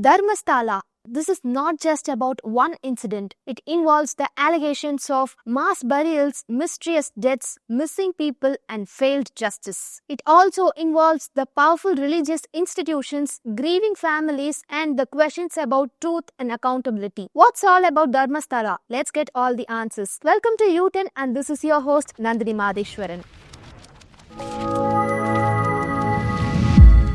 Dharmasthala. This is not just about one incident. It involves the allegations of mass burials, mysterious deaths, missing people, and failed justice. It also involves the powerful religious institutions, grieving families, and the questions about truth and accountability. What's all about Dharmasthala? Let's get all the answers. Welcome to Youturn, and this is your host Nandini Madheshwaran.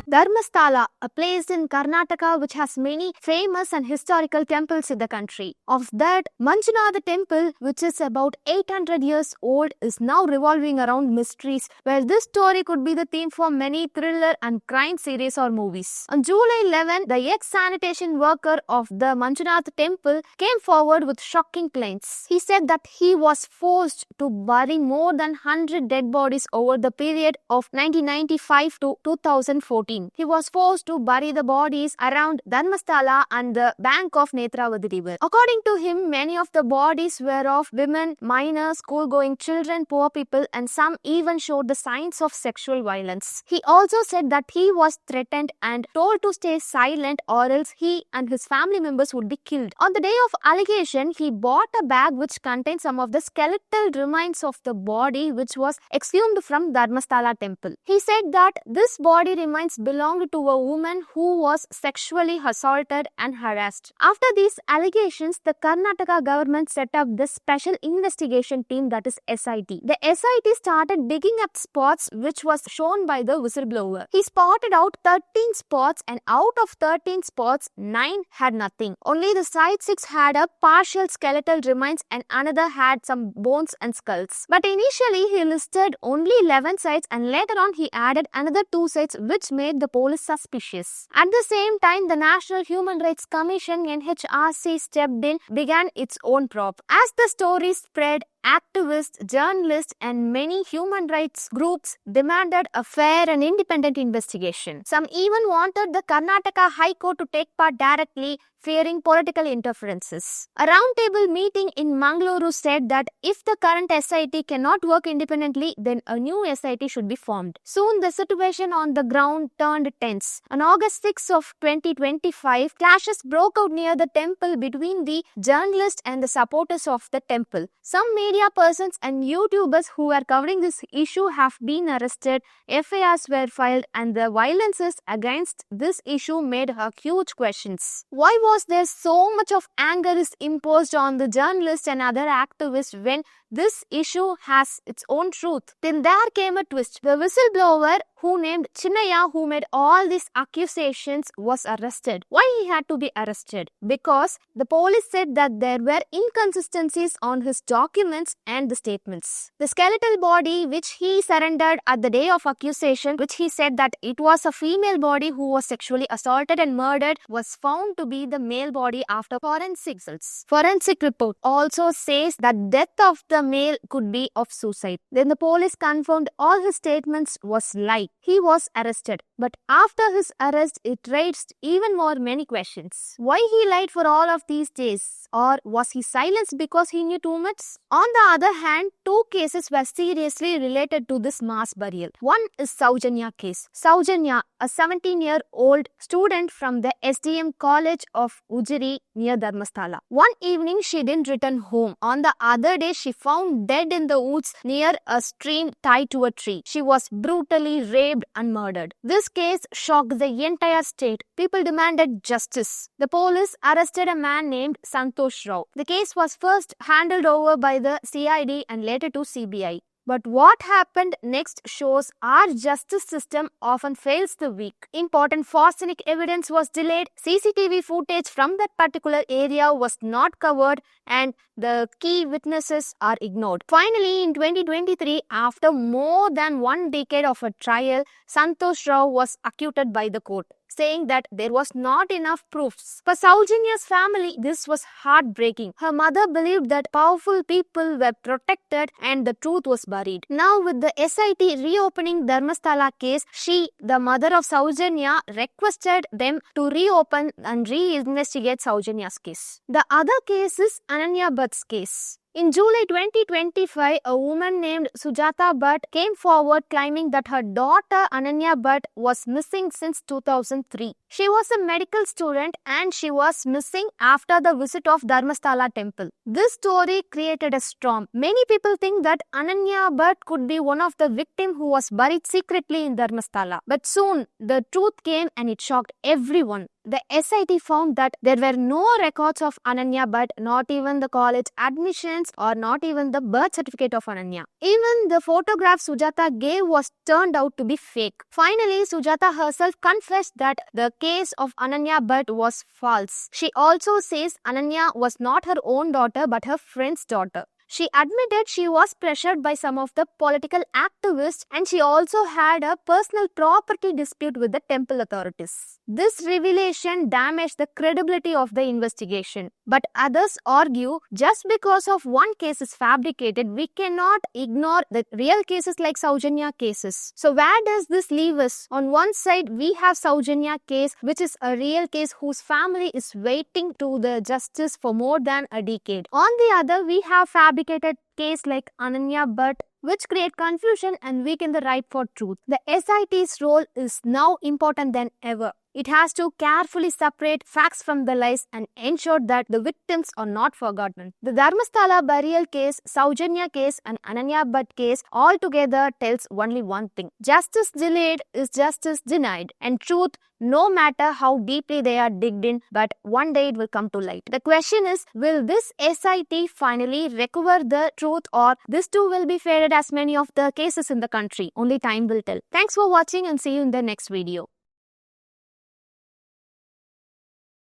Dharmasthala, a place in Karnataka which has many famous and historical temples in the country. Of that, Manjunatha temple, which is about 800 years old, is now revolving around mysteries, where this story could be the theme for many thriller and crime series or movies. On July 11, the ex-sanitation worker of the Manjunatha temple came forward with shocking claims. He said that he was forced to bury more than 100 dead bodies over the period of 1995 to 2014. He was forced to bury the bodies around Dharmasthala and the bank of Netravati river. According to him, many of the bodies were of women, minors, school-going children, poor people, and some even showed the signs of sexual violence. He also said that he was threatened and told to stay silent or else he and his family members would be killed. On the day of allegation, he bought a bag which contained some of the skeletal remains of the body which was exhumed from Dharmasthala temple. He said that this body remains belonged to a woman who was sexually assaulted and harassed. After these allegations, the Karnataka government set up this special investigation team, that is SIT. The SIT started digging up spots which was shown by the whistleblower. He spotted out 13 spots, and out of 13 spots, 9 had nothing. Only the side 6 had a partial skeletal remains and another had some bones and skulls. But initially he listed only 11 sites, and later on he added another 2 sites which made the police suspicious. At the same time, the National Human Rights Commission (NHRC) stepped in, began its own probe. As the story spread, activists, journalists, and many human rights groups demanded a fair and independent investigation. Some even wanted the Karnataka High Court to take part directly, fearing political interferences. A roundtable meeting in Mangaluru said that if the current SIT cannot work independently, then a new SIT should be formed. Soon the situation on the ground turned tense. On August 6 of 2025, clashes broke out near the temple between the journalists and the supporters of the temple. Some media persons and YouTubers who were covering this issue have been arrested, FIRs were filed, and the violences against this issue made huge questions. Why was there so much of anger is imposed on the journalists and other activists when this issue has its own truth? Then there came a twist. The whistleblower who named Chinnaya, who made all these accusations, was arrested. Why he had to be arrested? Because the police said that there were inconsistencies on his documents and the statements. The skeletal body which he surrendered at the day of accusation, which he said that it was a female body who was sexually assaulted and murdered, was found to be the male body after forensic results. Forensic report also says that death of the male could be of suicide. Then the police confirmed all his statements was lie. He was arrested. But after his arrest, it raised even more many questions. Why he lied for all of these days? Or was he silenced because he knew too much? On the other hand, 2 cases were seriously related to this mass burial. One is Sowjanya case. Sowjanya, a 17-year-old student from the SDM College of Ujiri near Dharmasthala. One evening, she didn't return home. On the other day, she found dead in the woods near a stream tied to a tree. She was brutally raped and murdered. This case shocked the entire state. People demanded justice. The police arrested a man named Santosh Rao. The case was first handed over by the CID and later to CBI. But what happened next shows our justice system often fails the weak. Important forensic evidence was delayed, CCTV footage from that particular area was not covered, and the key witnesses are ignored. Finally, in 2023, after more than 1 decade of a trial, Santosh Rao was acquitted by the court, saying that there was not enough proofs. For Sowjanya's family, this was heartbreaking. Her mother believed that powerful people were protected and the truth was buried. Now, with the SIT reopening Dharmasthala case, she, the mother of Sowjanya, requested them to reopen and reinvestigate Sowjanya's case. The other case is Ananya Bhatt's case. In July 2025, a woman named Sujata Bhatt came forward claiming that her daughter Ananya Bhatt was missing since 2003. She was a medical student and she was missing after the visit of Dharmasthala temple. This story created a storm. Many people think that Ananya Bhatt could be one of the victims who was buried secretly in Dharmasthala. But soon, the truth came and it shocked everyone. The SIT found that there were no records of Ananya Bhatt, not even the college admissions or not even the birth certificate of Ananya. Even the photograph Sujata gave was turned out to be fake. Finally, Sujata herself confessed that the case of Ananya Bhatt was false. She also says Ananya was not her own daughter but her friend's daughter. She admitted she was pressured by some of the political activists and she also had a personal property dispute with the temple authorities. This revelation damaged the credibility of the investigation. But others argue just because of one case is fabricated, we cannot ignore the real cases like Sowjanya cases. So where does this leave us? On one side, we have Sowjanya case, which is a real case whose family is waiting to the justice for more than a decade. On the other, we have fabricated case like Ananya Bhatt, which create confusion and weaken the right for truth. The SIT's role is now important than ever. It has to carefully separate facts from the lies and ensure that the victims are not forgotten. The Dharmasthala burial case, Sowjanya case and Ananya Bhatt case all together tells only one thing. Justice delayed is justice denied, and truth, no matter how deeply they are digged in, but one day it will come to light. The question is, will this SIT finally recover the truth, or this too will be faded as many of the cases in the country? Only time will tell. Thanks for watching and see you in the next video.